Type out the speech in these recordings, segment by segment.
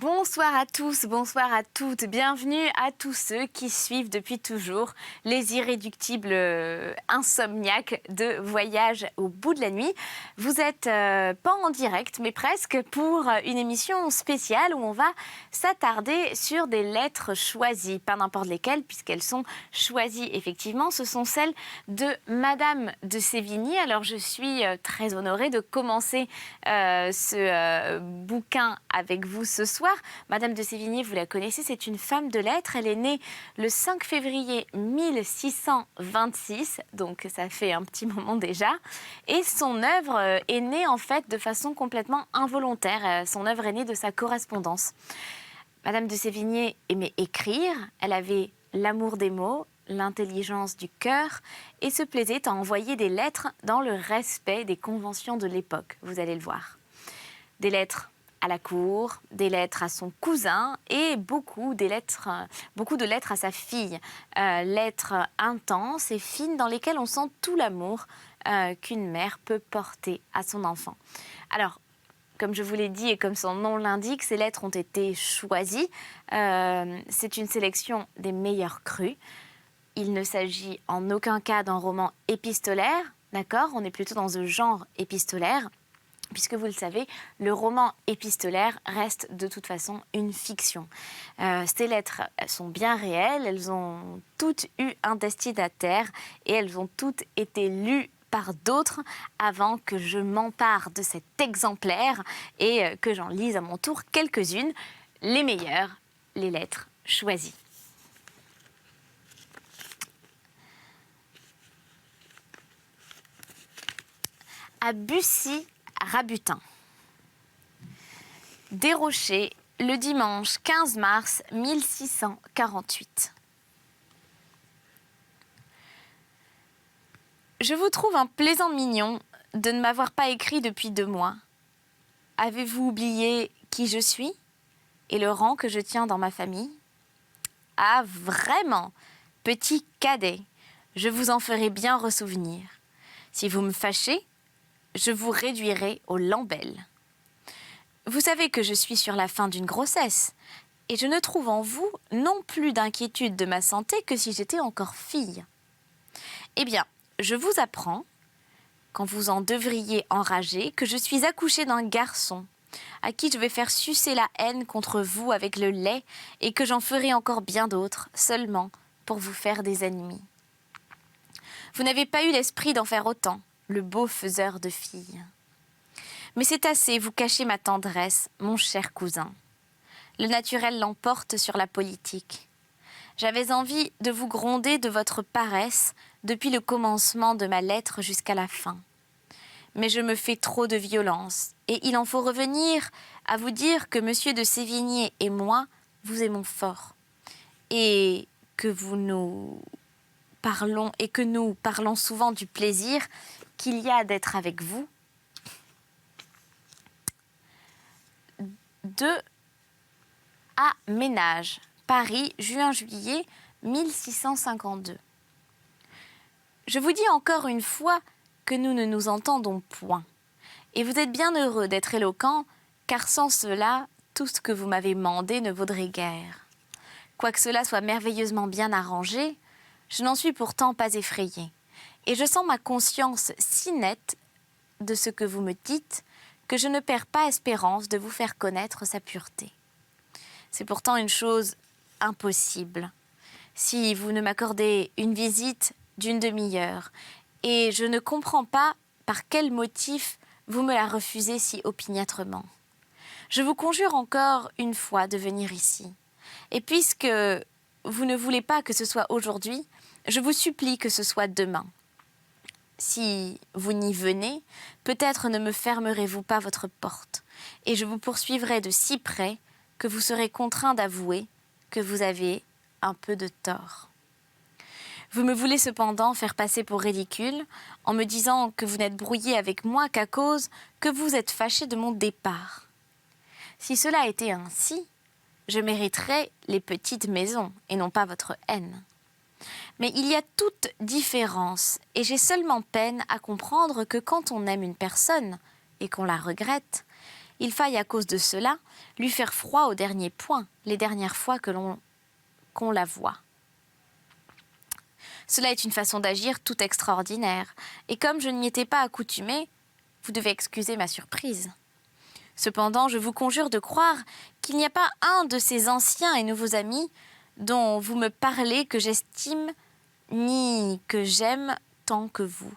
Bonsoir à tous, bonsoir à toutes, bienvenue à tous ceux qui suivent depuis toujours les irréductibles insomniaques de Voyage au bout de la nuit. Vous êtes pas en direct, mais presque, pour une émission spéciale où on va s'attarder sur des lettres choisies, pas n'importe lesquelles, puisqu'elles sont choisies effectivement. Ce sont celles de Madame de Sévigné. Alors je suis très honorée de commencer ce bouquin avec vous ce soir. Madame de Sévigné, vous la connaissez, c'est une femme de lettres. Elle est née le 5 février 1626, donc ça fait un petit moment déjà. Et son œuvre est née en fait de façon complètement involontaire. Son œuvre est née de sa correspondance. Madame de Sévigné aimait écrire, elle avait l'amour des mots, l'intelligence du cœur et se plaisait à envoyer des lettres dans le respect des conventions de l'époque. Vous allez le voir. Des lettres à la cour, des lettres à son cousin et beaucoup de lettres à sa fille. Lettres intenses et fines dans lesquelles on sent tout l'amour qu'une mère peut porter à son enfant. Alors, comme je vous l'ai dit et comme son nom l'indique, ces lettres ont été choisies. C'est une sélection des meilleurs crus. Il ne s'agit en aucun cas d'un roman épistolaire, d'accord ? On est plutôt dans un genre épistolaire. Puisque vous le savez, le roman épistolaire reste de toute façon une fiction. Ces lettres sont bien réelles, elles ont toutes eu un destinataire et elles ont toutes été lues par d'autres avant que je m'empare de cet exemplaire et que j'en lise à mon tour quelques-unes, les meilleures, les lettres choisies. À Bussy Rabutin. Desrochers, le dimanche 15 mars 1648. Je vous trouve un plaisant mignon de ne m'avoir pas écrit depuis 2 mois. Avez-vous oublié qui je suis et le rang que je tiens dans ma famille? Ah, vraiment, petit cadet, je vous en ferai bien ressouvenir. Si vous me fâchez, je vous réduirai aux lambelles. Vous savez que je suis sur la fin d'une grossesse, et je ne trouve en vous non plus d'inquiétude de ma santé que si j'étais encore fille. Eh bien, je vous apprends, quand vous en devriez enrager, que je suis accouchée d'un garçon, à qui je vais faire sucer la haine contre vous avec le lait, et que j'en ferai encore bien d'autres, seulement pour vous faire des ennemis. Vous n'avez pas eu l'esprit d'en faire autant, le beau faiseur de filles. Mais c'est assez, vous cachez ma tendresse, mon cher cousin. Le naturel l'emporte sur la politique. J'avais envie de vous gronder de votre paresse depuis le commencement de ma lettre jusqu'à la fin. Mais je me fais trop de violence, et il en faut revenir à vous dire que Monsieur de Sévigné et moi vous aimons fort, et que nous parlons souvent du plaisir qu'il y a d'être avec vous. De à Ménage, Paris, juin-juillet 1652. Je vous dis encore une fois que nous ne nous entendons point. Et vous êtes bien heureux d'être éloquent, car sans cela, tout ce que vous m'avez mandé ne vaudrait guère. Quoique cela soit merveilleusement bien arrangé, je n'en suis pourtant pas effrayée. Et je sens ma conscience si nette de ce que vous me dites que je ne perds pas espérance de vous faire connaître sa pureté. C'est pourtant une chose impossible. Si vous ne m'accordez une visite d'une demi-heure, et je ne comprends pas par quel motif vous me la refusez si opiniâtrement. Je vous conjure encore une fois de venir ici. Et puisque vous ne voulez pas que ce soit aujourd'hui, je vous supplie que ce soit demain. Si vous n'y venez, peut-être ne me fermerez-vous pas votre porte, et je vous poursuivrai de si près que vous serez contraint d'avouer que vous avez un peu de tort. Vous me voulez cependant faire passer pour ridicule en me disant que vous n'êtes brouillé avec moi qu'à cause que vous êtes fâché de mon départ. Si cela était ainsi, je mériterais les petites maisons et non pas votre haine. Mais il y a toute différence, et j'ai seulement peine à comprendre que quand on aime une personne et qu'on la regrette, il faille à cause de cela lui faire froid au dernier point, les dernières fois qu'on la voit. Cela est une façon d'agir tout extraordinaire, et comme je n'y étais pas accoutumée, vous devez excuser ma surprise. Cependant, je vous conjure de croire qu'il n'y a pas un de ces anciens et nouveaux amis dont vous me parlez que j'estime ni que j'aime tant que vous.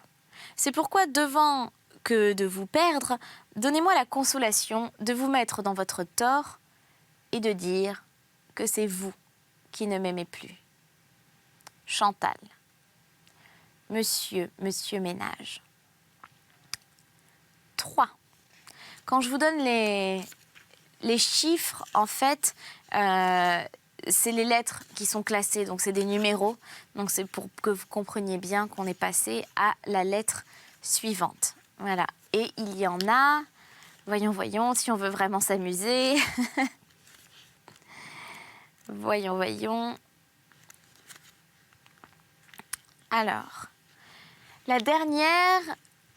C'est pourquoi, devant que de vous perdre, donnez-moi la consolation de vous mettre dans votre tort et de dire que c'est vous qui ne m'aimez plus. Chantal. Monsieur Ménage. 3. Quand je vous donne les chiffres, en fait, c'est les lettres qui sont classées, donc c'est des numéros. Donc c'est pour que vous compreniez bien qu'on est passé à la lettre suivante. Voilà. Et il y en a, voyons, si on veut vraiment s'amuser. Voyons. Alors, la dernière,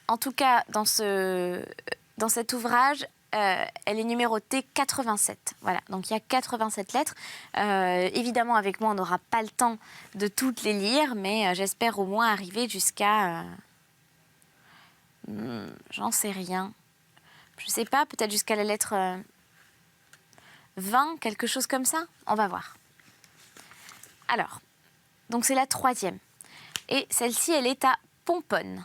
en tout cas dans cet ouvrage, elle est numérotée 87. Voilà, donc il y a 87 lettres. Évidemment, avec moi, on n'aura pas le temps de toutes les lire, mais j'espère au moins arriver jusqu'à... j'en sais rien. Je ne sais pas, peut-être jusqu'à la lettre 20, quelque chose comme ça. On va voir. Alors, donc c'est la 3e. Et celle-ci, elle est à Pomponne.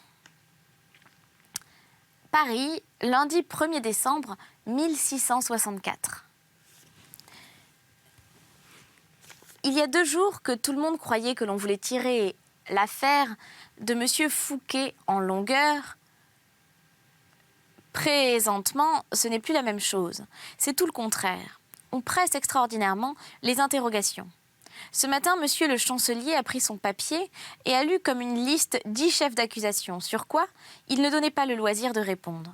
Paris, lundi 1er décembre 1664. Il y a 2 jours que tout le monde croyait que l'on voulait tirer l'affaire de M. Fouquet en longueur. Présentement, ce n'est plus la même chose. C'est tout le contraire. On presse extraordinairement les interrogations. Ce matin, monsieur le chancelier a pris son papier et a lu comme une liste 10 chefs d'accusation, sur quoi il ne donnait pas le loisir de répondre.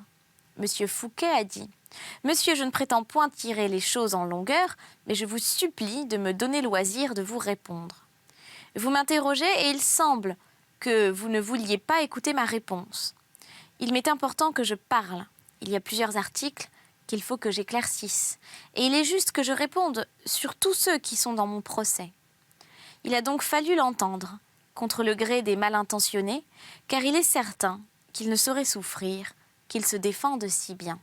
Monsieur Fouquet a dit « Monsieur, je ne prétends point tirer les choses en longueur, mais je vous supplie de me donner loisir de vous répondre. Vous m'interrogez et il semble que vous ne vouliez pas écouter ma réponse. Il m'est important que je parle. Il y a plusieurs articles qu'il faut que j'éclaircisse. Et il est juste que je réponde sur tous ceux qui sont dans mon procès. Il a donc fallu l'entendre, contre le gré des mal intentionnés, car il est certain qu'il ne saurait souffrir, qu'il se défende si bien.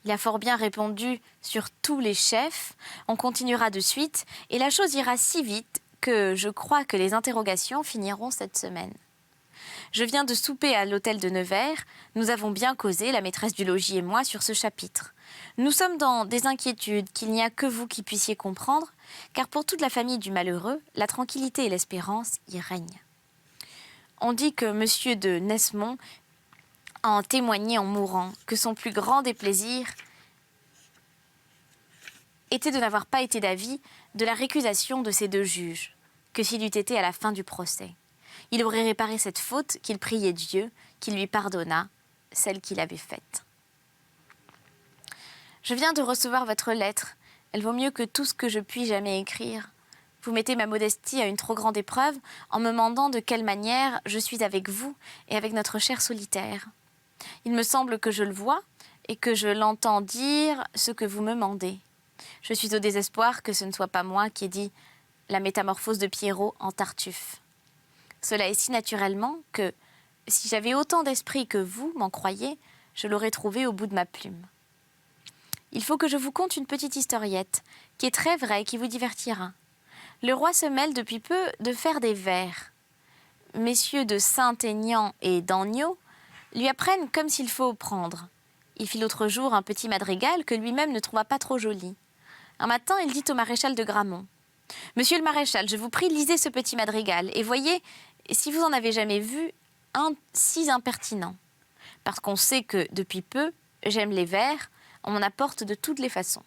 Il a fort bien répondu sur tous les chefs, on continuera de suite, et la chose ira si vite que je crois que les interrogations finiront cette semaine. Je viens de souper à l'hôtel de Nevers. Nous avons bien causé, la maîtresse du logis et moi, sur ce chapitre. Nous sommes dans des inquiétudes qu'il n'y a que vous qui puissiez comprendre, car pour toute la famille du malheureux, la tranquillité et l'espérance y règnent. On dit que M. de Nesmond a en témoigné en mourant que son plus grand déplaisir était de n'avoir pas été d'avis de la récusation de ces 2 juges, que s'il eût été à la fin du procès. Il aurait réparé cette faute qu'il priait Dieu, qu'il lui pardonna, celle qu'il avait faite. Je viens de recevoir votre lettre. Elle vaut mieux que tout ce que je puis jamais écrire. Vous mettez ma modestie à une trop grande épreuve en me demandant de quelle manière je suis avec vous et avec notre cher solitaire. Il me semble que je le vois et que je l'entends dire ce que vous me mandez. Je suis au désespoir que ce ne soit pas moi qui ai dit la métamorphose de Pierrot en Tartuffe. Cela est si naturellement que, si j'avais autant d'esprit que vous m'en croyez, je l'aurais trouvé au bout de ma plume. Il faut que je vous conte une petite historiette, qui est très vraie et qui vous divertira. Le roi se mêle depuis peu de faire des vers. Messieurs de Saint-Aignan et d'Agneau lui apprennent comme s'il faut prendre. Il fit l'autre jour un petit madrigal que lui-même ne trouva pas trop joli. Un matin, il dit au maréchal de Gramont « Monsieur le maréchal, je vous prie, lisez ce petit madrigal et voyez si vous en avez jamais vu un si impertinent. Parce qu'on sait que, depuis peu, j'aime les vers, on m'en apporte de toutes les façons. »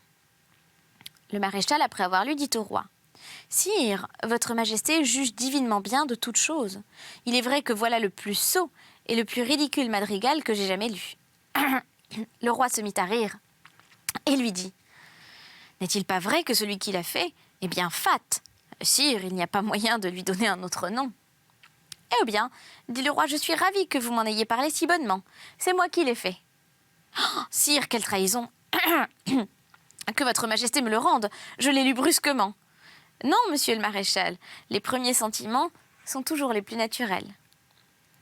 Le maréchal, après avoir lu, dit au roi « Sire, votre majesté juge divinement bien de toutes choses. Il est vrai que voilà le plus sot et le plus ridicule madrigal que j'ai jamais lu. » Le roi se mit à rire et lui dit « N'est-il pas vrai que celui qui l'a fait est bien fat? Sire, il n'y a pas moyen de lui donner un autre nom. » « Eh bien, dit le roi, je suis ravi que vous m'en ayez parlé si bonnement. C'est moi qui l'ai fait. » Sire, quelle trahison! Que votre majesté me le rende, je l'ai lu brusquement. Non, monsieur le maréchal, les premiers sentiments sont toujours les plus naturels.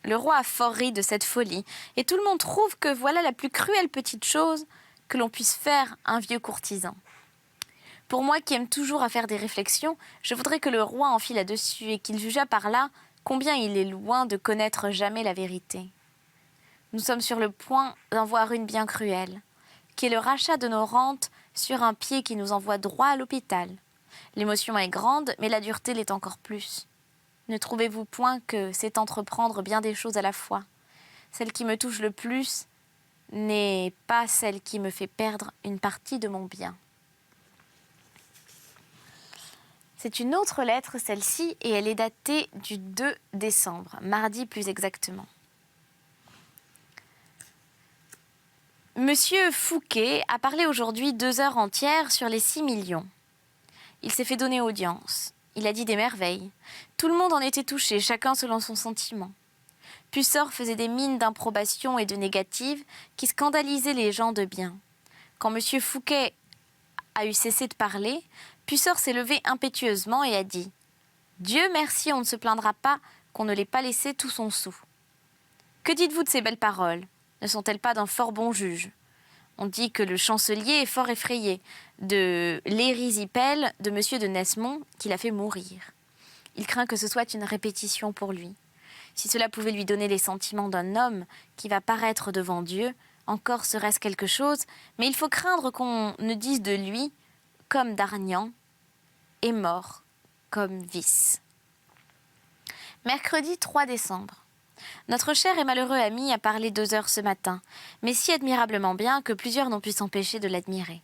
Le roi a fort ri de cette folie, et tout le monde trouve que voilà la plus cruelle petite chose que l'on puisse faire à un vieux courtisan. Pour moi qui aime toujours à faire des réflexions, je voudrais que le roi en fît là-dessus et qu'il jugeât par là combien il est loin de connaître jamais la vérité. Nous sommes sur le point d'en voir une bien cruelle, qui est le rachat de nos rentes sur un pied qui nous envoie droit à l'hôpital. L'émotion est grande, mais la dureté l'est encore plus. Ne trouvez-vous point que c'est entreprendre bien des choses à la fois? Celle qui me touche le plus n'est pas celle qui me fait perdre une partie de mon bien. C'est une autre lettre, celle-ci, et elle est datée du 2 décembre, mardi plus exactement. Monsieur Fouquet a parlé aujourd'hui 2 heures entières sur les 6 millions. Il s'est fait donner audience. Il a dit des merveilles. Tout le monde en était touché, chacun selon son sentiment. Pussort faisait des mines d'improbation et de négative qui scandalisaient les gens de bien. Quand monsieur Fouquet a eu cessé de parler, Pussort s'est levé impétueusement et a dit « Dieu merci, on ne se plaindra pas qu'on ne l'ait pas laissé tout son sou. » Que dites-vous de ces belles paroles? Ne sont-elles pas d'un fort bon juge? On dit que le chancelier est fort effrayé de l'érysipèle de monsieur de Nesmond qui l'a fait mourir. Il craint que ce soit une répétition pour lui. Si cela pouvait lui donner les sentiments d'un homme qui va paraître devant Dieu, encore serait-ce quelque chose, mais il faut craindre qu'on ne dise de lui, comme d'Arnian, est mort comme vice. Mercredi 3 décembre. Notre cher et malheureux ami a parlé 2 heures ce matin, mais si admirablement bien que plusieurs n'ont pu s'empêcher de l'admirer.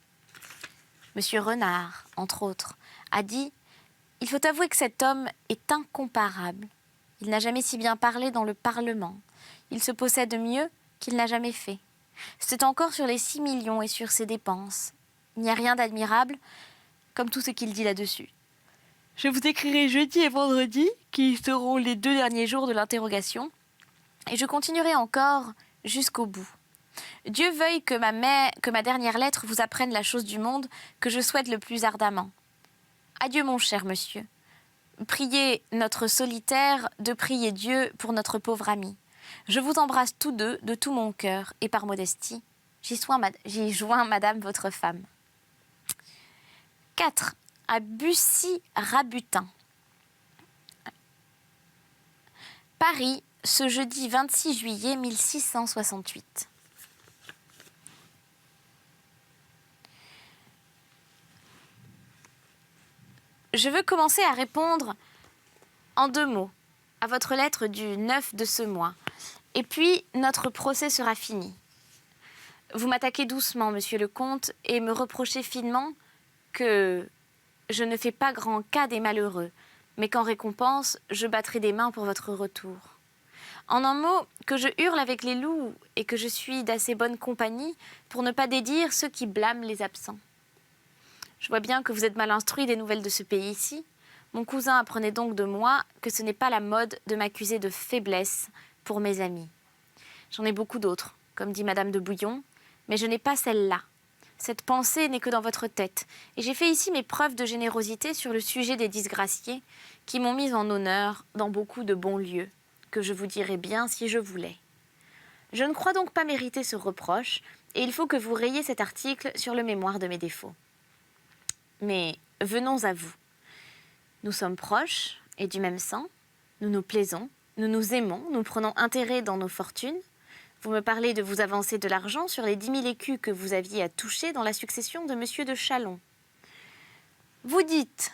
Monsieur Renard, entre autres, a dit « Il faut avouer que cet homme est incomparable. Il n'a jamais si bien parlé dans le Parlement. Il se possède mieux qu'il n'a jamais fait. C'est encore sur les 6 millions et sur ses dépenses. Il n'y a rien d'admirable, comme tout ce qu'il dit là-dessus. Je vous écrirai jeudi et vendredi, qui seront les 2 derniers jours de l'interrogation, et je continuerai encore jusqu'au bout. Dieu veuille que ma dernière lettre vous apprenne la chose du monde que je souhaite le plus ardemment. Adieu mon cher monsieur. Priez notre solitaire de prier Dieu pour notre pauvre ami. Je vous embrasse tous deux de tout mon cœur, et par modestie, j'y joins madame votre femme. 4. À Bussy-Rabutin. Paris, ce jeudi 26 juillet 1668. Je veux commencer à répondre en 2 mots à votre lettre du 9 de ce mois. Et puis, notre procès sera fini. Vous m'attaquez doucement, monsieur le comte, et me reprochez finement que je ne fais pas grand cas des malheureux, mais qu'en récompense, je battrai des mains pour votre retour. En un mot, que je hurle avec les loups et que je suis d'assez bonne compagnie pour ne pas dédire ceux qui blâment les absents. Je vois bien que vous êtes mal instruit des nouvelles de ce pays-ci. Mon cousin apprenait donc de moi que ce n'est pas la mode de m'accuser de faiblesse pour mes amis. J'en ai beaucoup d'autres, comme dit Madame de Bouillon, mais je n'ai pas celle-là. Cette pensée n'est que dans votre tête, et j'ai fait ici mes preuves de générosité sur le sujet des disgraciés qui m'ont mise en honneur dans beaucoup de bons lieux, que je vous dirais bien si je voulais. Je ne crois donc pas mériter ce reproche, et il faut que vous rayiez cet article sur le mémoire de mes défauts. Mais venons à vous. Nous sommes proches et du même sang, nous nous plaisons, nous nous aimons, nous prenons intérêt dans nos fortunes. Vous me parlez de vous avancer de l'argent sur les 10 000 écus que vous aviez à toucher dans la succession de monsieur de Châlons. Vous dites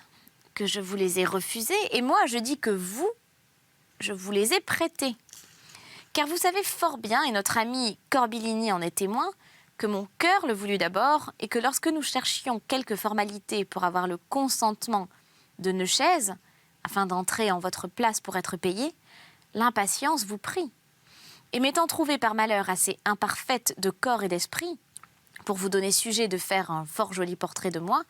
que je vous les ai refusés, et moi je dis que vous, je vous les ai prêtés. Car vous savez fort bien, et notre ami Corbillini en est témoin, que mon cœur le voulut d'abord, et que lorsque nous cherchions quelques formalités pour avoir le consentement de Neuchèze, afin d'entrer en votre place pour être payé, l'impatience vous prit. Et m'étant trouvée par malheur assez imparfaite de corps et d'esprit, pour vous donner sujet de faire un fort joli portrait de moi,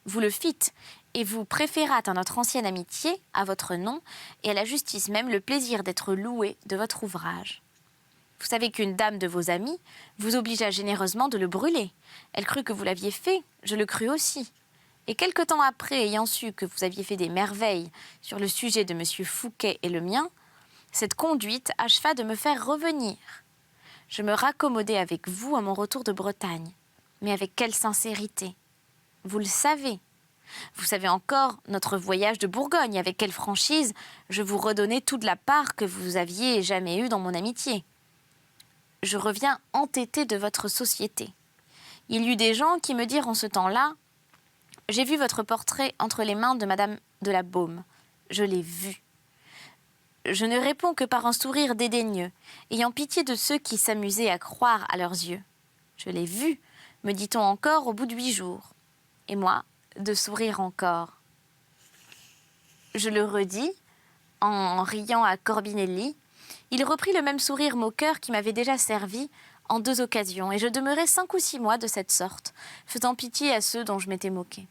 vous le fîtes, et vous préférâtes à notre ancienne amitié, à votre nom, et à la justice même, le plaisir d'être loué de votre ouvrage. Vous savez qu'une dame de vos amies vous obligea généreusement de le brûler. Elle crut que vous l'aviez fait, je le crus aussi. Et quelque temps après, ayant su que vous aviez fait des merveilles sur le sujet de M. Fouquet et le mien, cette conduite acheva de me faire revenir. Je me raccommodai avec vous à mon retour de Bretagne. Mais avec quelle sincérité! Vous le savez. Vous savez encore notre voyage de Bourgogne, avec quelle franchise je vous redonnais toute la part que vous aviez jamais eue dans mon amitié. Je reviens entêtée de votre société. Il y eut des gens qui me dirent en ce temps-là « J'ai vu votre portrait entre les mains de Madame de la Baume. Je l'ai vu. » Je ne réponds que par un sourire dédaigneux, ayant pitié de ceux qui s'amusaient à croire à leurs yeux. Je l'ai vu, me dit-on encore au bout de 8 jours. Et moi, de sourire encore. Je le redis, en riant à Corbinelli. Il reprit le même sourire moqueur qui m'avait déjà servi en 2 occasions, et je demeurai 5 ou 6 mois de cette sorte, faisant pitié à ceux dont je m'étais moqué.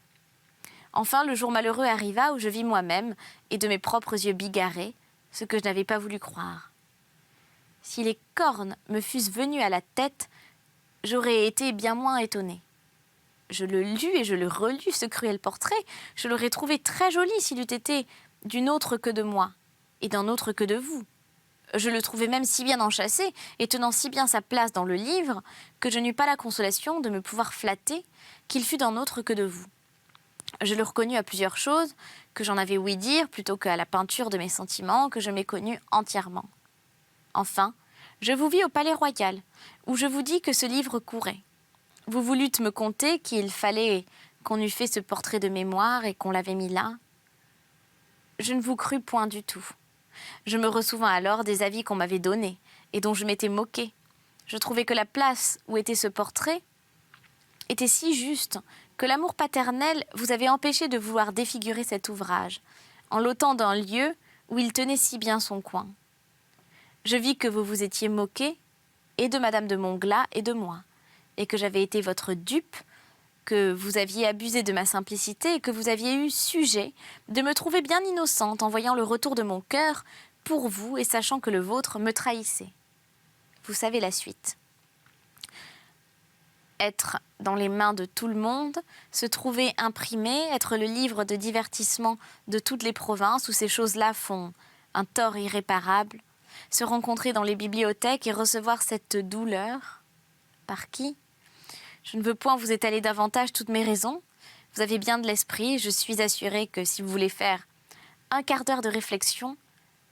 Enfin, le jour malheureux arriva où je vis moi-même, et de mes propres yeux bigarrés, ce que je n'avais pas voulu croire. Si les cornes me fussent venues à la tête, j'aurais été bien moins étonnée. Je le lus et je le relus, ce cruel portrait. Je l'aurais trouvé très joli s'il eût été d'une autre que de moi, et d'un autre que de vous. Je le trouvais même si bien enchâssé, et tenant si bien sa place dans le livre, que je n'eus pas la consolation de me pouvoir flatter qu'il fût d'un autre que de vous. Je le reconnus à plusieurs choses, que j'en avais ouï dire, plutôt qu'à la peinture de mes sentiments, que je méconnus entièrement. Enfin, je vous vis au Palais Royal, où je vous dis que ce livre courait. Vous voulûtes me conter qu'il fallait qu'on eût fait ce portrait de mémoire et qu'on l'avait mis là. Je ne vous crus point du tout. Je me ressouvins alors des avis qu'on m'avait donnés et dont je m'étais moquée. Je trouvais que la place où était ce portrait était si juste que l'amour paternel vous avait empêché de vouloir défigurer cet ouvrage, en l'ôtant d'un lieu où il tenait si bien son coin. Je vis que vous vous étiez moqué, et de Madame de Montglat et de moi, et que j'avais été votre dupe, que vous aviez abusé de ma simplicité et que vous aviez eu sujet de me trouver bien innocente en voyant le retour de mon cœur pour vous et sachant que le vôtre me trahissait. Vous savez la suite. Être dans les mains de tout le monde, se trouver imprimé, être le livre de divertissement de toutes les provinces où ces choses-là font un tort irréparable, se rencontrer dans les bibliothèques et recevoir cette douleur. Par qui ? Je ne veux point vous étaler davantage toutes mes raisons. Vous avez bien de l'esprit, je suis assurée que si vous voulez faire un quart d'heure de réflexion,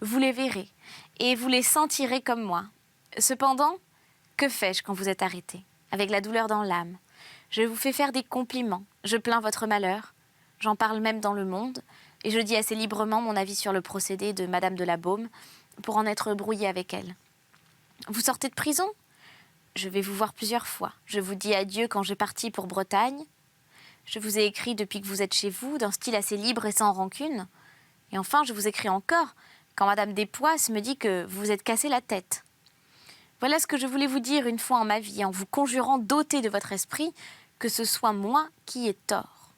vous les verrez et vous les sentirez comme moi. Cependant, que fais-je quand vous êtes arrêté, avec la douleur dans l'âme? Je vous fais faire des compliments, je plains votre malheur, j'en parle même dans Le Monde, et je dis assez librement mon avis sur le procédé de Madame de la Baume, pour en être brouillée avec elle. Vous sortez de prison ? Je vais vous voir plusieurs fois. Je vous dis adieu quand je partis pour Bretagne. Je vous ai écrit depuis que vous êtes chez vous, d'un style assez libre et sans rancune. Et enfin, je vous écris encore quand Madame Despoisses me dit que vous vous êtes cassé la tête. Voilà ce que je voulais vous dire une fois en ma vie, en vous conjurant d'ôter de votre esprit que ce soit moi qui ai tort.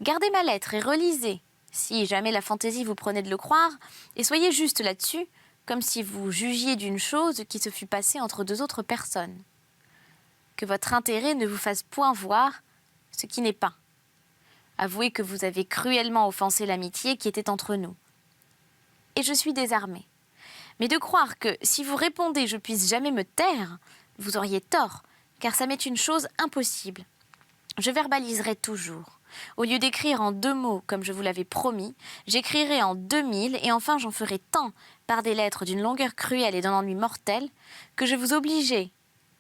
Gardez ma lettre et relisez, si jamais la fantaisie vous prenait de le croire, et soyez juste là-dessus, comme si vous jugiez d'une chose qui se fût passée entre 2 autres personnes. Que votre intérêt ne vous fasse point voir ce qui n'est pas. Avouez que vous avez cruellement offensé l'amitié qui était entre nous. Et je suis désarmée. Mais de croire que, si vous répondez je puisse jamais me taire, vous auriez tort, car ça m'est une chose impossible. Je verbaliserai toujours. Au lieu d'écrire en 2 mots, comme je vous l'avais promis, j'écrirai en 2000, et enfin j'en ferai tant, par des lettres d'une longueur cruelle et d'un ennui mortel, que je vous obligeai,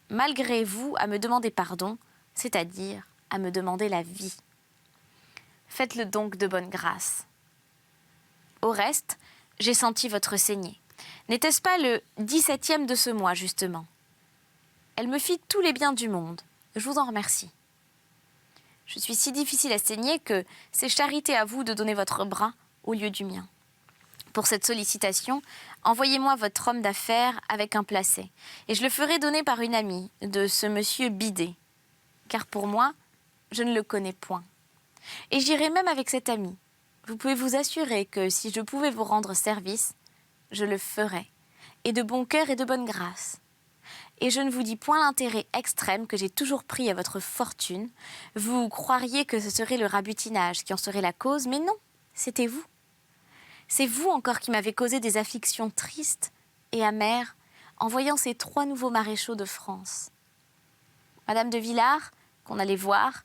malgré vous, à me demander pardon, c'est-à-dire à me demander la vie. Faites-le donc de bonne grâce. Au reste, j'ai senti votre saignée. N'était-ce pas le 17e de ce mois, justement? Elle me fit tous les biens du monde. Je vous en remercie. Je suis si difficile à saigner que c'est charité à vous de donner votre bras au lieu du mien. Pour cette sollicitation, envoyez-moi votre homme d'affaires avec un placet, et je le ferai donner par une amie de ce monsieur Bidet, car pour moi, je ne le connais point. Et j'irai même avec cet ami. Vous pouvez vous assurer que si je pouvais vous rendre service, je le ferais, et de bon cœur et de bonne grâce. Et je ne vous dis point l'intérêt extrême que j'ai toujours pris à votre fortune. Vous croiriez que ce serait le rabutinage qui en serait la cause, mais non, c'était vous. C'est vous encore qui m'avez causé des afflictions tristes et amères en voyant ces 3 nouveaux maréchaux de France. Madame de Villars, qu'on allait voir,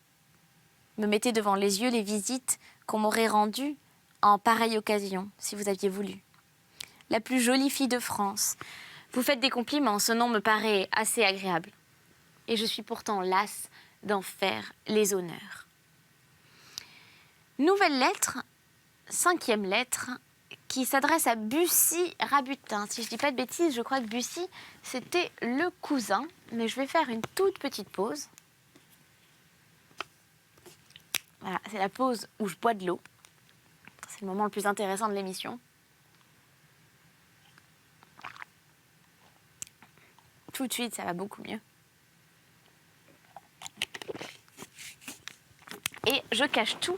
me mettait devant les yeux les visites qu'on m'aurait rendues en pareille occasion, si vous aviez voulu. La plus jolie fille de France. Vous faites des compliments, ce nom me paraît assez agréable. Et je suis pourtant lasse d'en faire les honneurs. Nouvelle lettre, 5e lettre, qui s'adresse à Bussy Rabutin. Si je ne dis pas de bêtises, je crois que Bussy, c'était le cousin. Mais je vais faire une toute petite pause. Voilà, c'est la pause où je bois de l'eau. C'est le moment le plus intéressant de l'émission. Tout de suite, ça va beaucoup mieux. Et je cache tout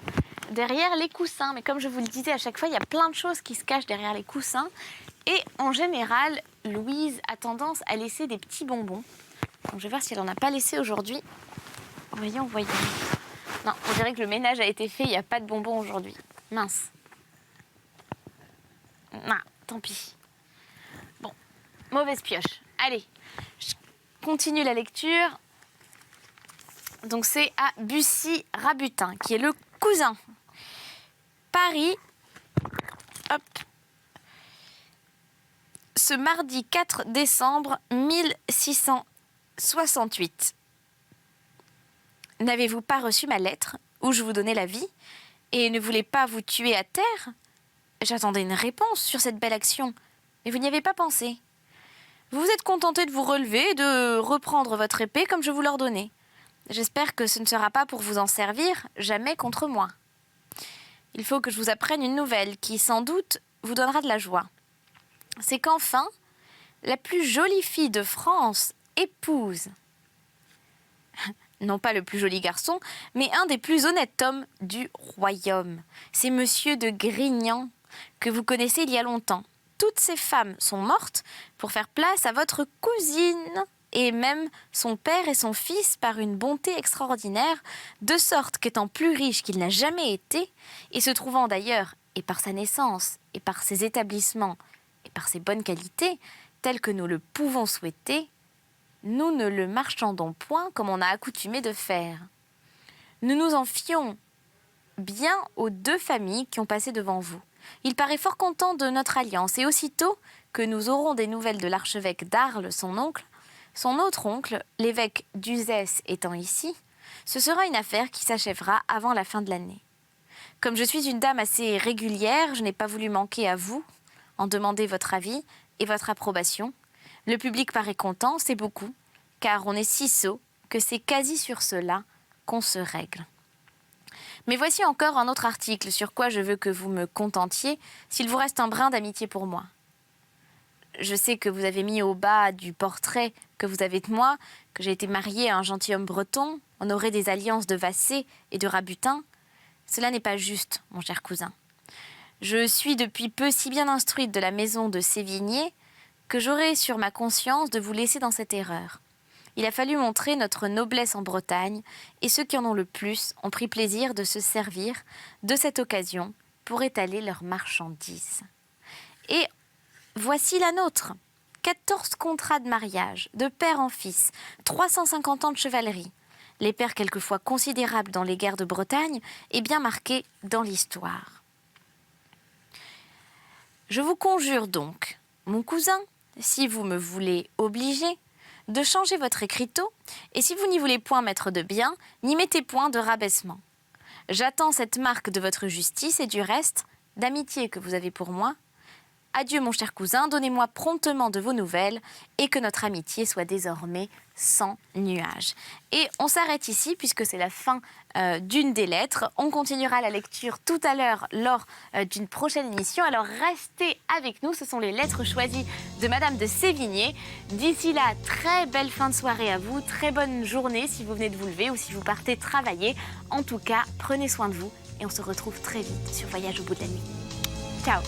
derrière les coussins. Mais comme je vous le disais, à chaque fois, il y a plein de choses qui se cachent derrière les coussins. Et en général, Louise a tendance à laisser des petits bonbons. Donc, je vais voir si elle n'en a pas laissé aujourd'hui. Voyons, voyons. Non, on dirait que le ménage a été fait, il n'y a pas de bonbons aujourd'hui. Mince. Non, tant pis. Bon, mauvaise pioche. Allez, je continue la lecture. Donc c'est à Bussy Rabutin, qui est le cousin. Paris, hop, ce mardi 4 décembre 1668. N'avez-vous pas reçu ma lettre où je vous donnais la vie et ne voulais pas vous tuer à terre? J'attendais une réponse sur cette belle action, mais vous n'y avez pas pensé. Vous vous êtes contenté de vous relever et de reprendre votre épée comme je vous l'ordonnais. J'espère que ce ne sera pas pour vous en servir jamais contre moi. Il faut que je vous apprenne une nouvelle qui, sans doute, vous donnera de la joie. C'est qu'enfin, la plus jolie fille de France épouse, non pas le plus joli garçon, mais un des plus honnêtes hommes du royaume. C'est Monsieur de Grignan, que vous connaissez il y a longtemps. Toutes ces femmes sont mortes pour faire place à votre cousine, et même son père et son fils par une bonté extraordinaire, de sorte qu'étant plus riche qu'il n'a jamais été, et se trouvant d'ailleurs, et par sa naissance, et par ses établissements, et par ses bonnes qualités, telles que nous le pouvons souhaiter, nous ne le marchandons point comme on a accoutumé de faire. Nous nous en fions bien aux 2 familles qui ont passé devant vous. Il paraît fort content de notre alliance, et aussitôt que nous aurons des nouvelles de l'archevêque d'Arles, son autre oncle, l'évêque d'Uzès étant ici, ce sera une affaire qui s'achèvera avant la fin de l'année. Comme je suis une dame assez régulière, je n'ai pas voulu manquer à vous, en demander votre avis et votre approbation. Le public paraît content, c'est beaucoup, car on est si sot que c'est quasi sur cela qu'on se règle. Mais voici encore un autre article sur quoi je veux que vous me contentiez, s'il vous reste un brin d'amitié pour moi. Je sais que vous avez mis au bas du portrait que vous avez de moi, que j'ai été mariée à un gentilhomme breton, honoré des alliances de Vassé et de Rabutin. Cela n'est pas juste, mon cher cousin. Je suis depuis peu si bien instruite de la maison de Sévigné que j'aurai sur ma conscience de vous laisser dans cette erreur. Il a fallu montrer notre noblesse en Bretagne, et ceux qui en ont le plus ont pris plaisir de se servir de cette occasion pour étaler leurs marchandises. Et voici la nôtre. 14 contrats de mariage, de père en fils, 350 ans de chevalerie. Les pères quelquefois considérables dans les guerres de Bretagne et bien marqués dans l'histoire. Je vous conjure donc, mon cousin, si vous me voulez obliger, de changer votre écriteau, et si vous n'y voulez point mettre de bien, n'y mettez point de rabaissement. J'attends cette marque de votre justice et du reste, d'amitié que vous avez pour moi. Adieu mon cher cousin, donnez-moi promptement de vos nouvelles et que notre amitié soit désormais sans nuage. Et on s'arrête ici puisque c'est la fin d'une des lettres. On continuera la lecture tout à l'heure lors d'une prochaine émission. Alors restez avec nous, ce sont les lettres choisies de Madame de Sévigné. D'ici là, très belle fin de soirée à vous, très bonne journée si vous venez de vous lever ou si vous partez travailler. En tout cas, prenez soin de vous et on se retrouve très vite sur Voyage au bout de la nuit. Ciao!